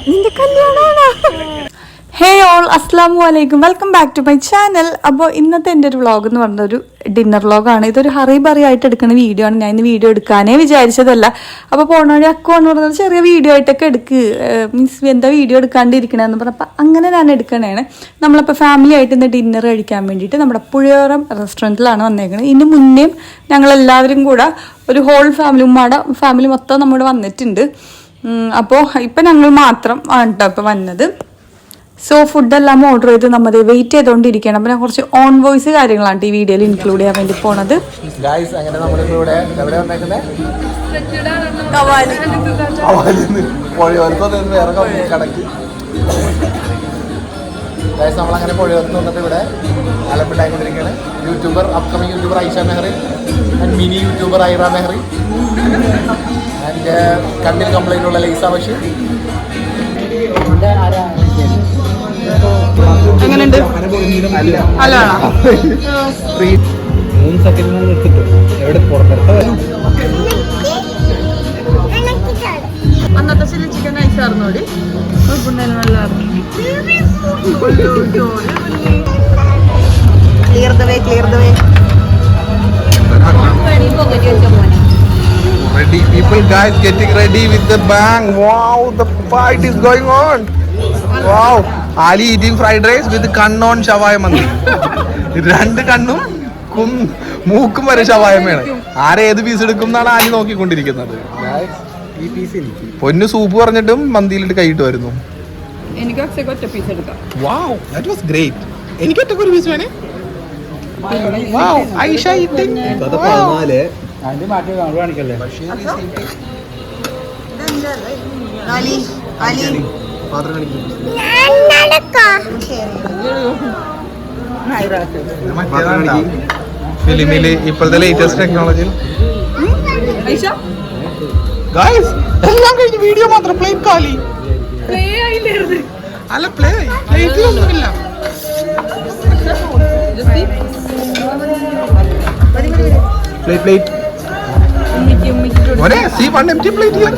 നിന്റെ കല്യാണമാണോ? ഹേ ഓൾ, അസ്സലാമു അലൈക്കും, welcome back to my channel. അപ്പോൾ ഇന്നത്തെ എൻ്റെ ഒരു വ്ളോഗ് എന്ന് പറഞ്ഞ ഒരു ഡിന്നർ വ്ളോഗാണ്. ഇതൊരു ഹറി ബറി ആയിട്ട് എടുക്കുന്ന വീഡിയോ ആണ്. ഞാൻ ഇന്ന് വീഡിയോ എടുക്കാനേ വിചാരിച്ചതല്ല. അപ്പോൾ പോണ വഴി അക്കോന്ന് പറഞ്ഞത് ചെറിയ വീഡിയോ ആയിട്ടൊക്കെ മീൻസ് എന്താ വീഡിയോ എടുക്കാണ്ടിരിക്കണമെന്ന് പറഞ്ഞപ്പോൾ അങ്ങനെ ഞാൻ എടുക്കണേണ്. നമ്മളിപ്പോൾ ഫാമിലി ആയിട്ട് ഇന്ന് ഡിന്നർ കഴിക്കാൻ വേണ്ടിയിട്ട് നമ്മുടെ പുഴയോരം റെസ്റ്റോറൻറ്റിലാണ് വന്നേക്കുന്നത്. ഇതിന് മുന്നേയും ഞങ്ങളെല്ലാവരും കൂടെ ഒരു ഹോൾ ഫാമിലി, ഉമ്മയുടെ ഫാമിലി മൊത്തം നമ്മുടെ വന്നിട്ടുണ്ട്. അപ്പോൾ ഇപ്പം ഞങ്ങൾ മാത്രം ആണ് കേട്ടോ ഇപ്പോൾ വന്നത്. സോ ഫുഡെല്ലാം ഓർഡർ ചെയ്ത് നമ്മൾ വെയിറ്റ് ചെയ്തുകൊണ്ടിരിക്കുകയാണ്. അപ്പം ഞാൻ കുറച്ച് ഓൺ വോയിസ് കാര്യങ്ങളാണ് ഈ വീഡിയോയിൽ ഇൻക്ലൂഡ് ചെയ്യാൻ വേണ്ടി പോണത്. നമ്മളങ്ങനെ പുഴയോരത്ത് വന്നിട്ട് ഇവിടെ ആലപ്പുണ്ടായിക്കൊണ്ടിരിക്കുകയാണ്. Youtuber, upcoming youtuber Aisha Mehri and mini youtuber Aira Mehri and കണ്ണിൽ കംപ്ലൈൻ്റ് ഉള്ള ലൈസ ബഷീർ. എങ്ങനെയുണ്ട്? 3 സെക്കൻഡ് എടുത്തിട്ട് എവിടെ പുറത്തെടുത്ത അന്നത്തെ ചില്ലി ചിക്കൻ നൈസായിരുന്നു. Clear the way, clear the way. Ready, people, guys, getting ready with the bang. Wow, the fight is going on. Wow, Ali eating fried rice with kannon ഷവായ മന്തി. 2 കണ്ണും മൂക്കും വരെ ഷവായമയാണ്. ആരേത് പീസ് എടുക്കും എന്നാണ് ആലി നോക്കിക്കൊണ്ടിരിക്കുന്നത്. പൊന്നു സൂപ്പ് പറഞ്ഞിട്ടും മന്തിയിലിട്ട് കൈയിട്ട് വരുന്നു. Wow, that was great. എനിക്ക് ഒറ്റ ഒരു പീസ് വേണേ. Wow, Aisha eating. ഫിലിമില് ഇപ്പോഴത്തെ ലേറ്റസ്റ്റ് ടെക്നോളജി. ഗായ്സ് എല്ലാം കഴിഞ്ഞ് വീഡിയോ മാത്രം പ്ലേറ്റ് കാലി. അല്ല play പ്ലേറ്റിലൊന്നുമില്ല. Plate. What is? See one empty plate here.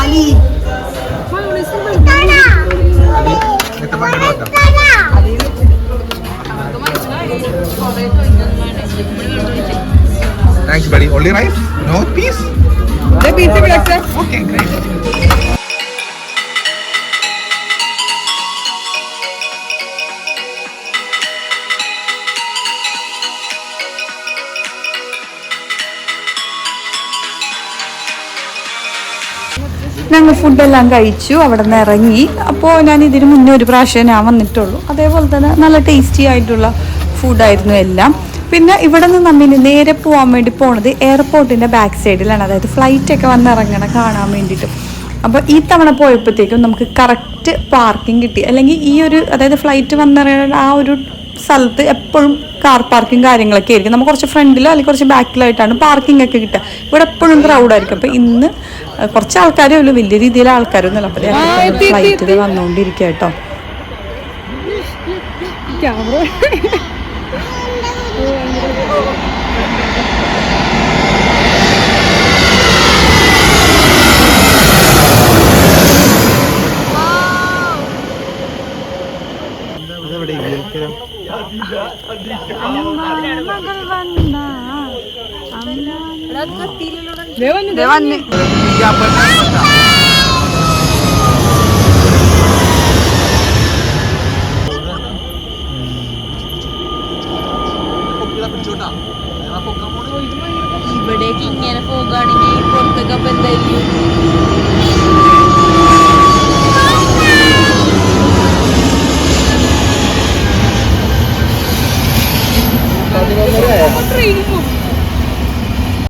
Ali. Thanks, buddy. Only rice? No piece? Okay, great. ഞങ്ങൾ ഫുഡെല്ലാം കഴിച്ചു, അവിടെ നിന്ന് ഇറങ്ങി. അപ്പോൾ ഞാൻ ഇതിന് മുന്നേ ഒരു പ്രാവശ്യം ഞാൻ വന്നിട്ടുള്ളൂ. അതേപോലെ തന്നെ നല്ല ടേസ്റ്റി ആയിട്ടുള്ള ഫുഡായിരുന്നു എല്ലാം. പിന്നെ ഇവിടെ നിന്ന് നമ്മിന് നേരെ പോകാൻ വേണ്ടി പോണത് എയർപോർട്ടിൻ്റെ ബാക്ക് സൈഡിലാണ്, അതായത് ഫ്ലൈറ്റൊക്കെ വന്നിറങ്ങണം കാണാൻ വേണ്ടിയിട്ട്. അപ്പോൾ ഈ തവണ പോയപ്പോഴത്തേക്കും നമുക്ക് കറക്റ്റ് പാർക്കിംഗ് കിട്ടി. അല്ലെങ്കിൽ ഈ ഒരു അതായത് ഫ്ലൈറ്റ് വന്നിറങ്ങുന്ന ആ ഒരു സ്ഥലത്ത് എപ്പോഴും കാർ പാർക്കിംഗ് കാര്യങ്ങളൊക്കെ ആയിരിക്കും. നമുക്ക് കുറച്ച് ഫ്രണ്ടിലോ അല്ലെങ്കിൽ കുറച്ച് ബാക്കിലായിട്ടാണ് പാർക്കിംഗ് ഒക്കെ കിട്ടുക. ഇവിടെ എപ്പോഴും ക്രൗഡായിരിക്കും. അപ്പോൾ ഇന്ന് കുറച്ച് ആൾക്കാരേ ഉള്ളൂ, വലിയ രീതിയിൽ ആൾക്കാരൊന്നുമില്ല. അപ്പോൾ ഫ്ലൈറ്റിൽ വന്നുകൊണ്ടിരിക്കുക കേട്ടോ. ഇവിടേക്ക് ഇങ്ങനെ പോകുകയാണെങ്കിൽ പുറത്തേക്ക് എന്തായാലും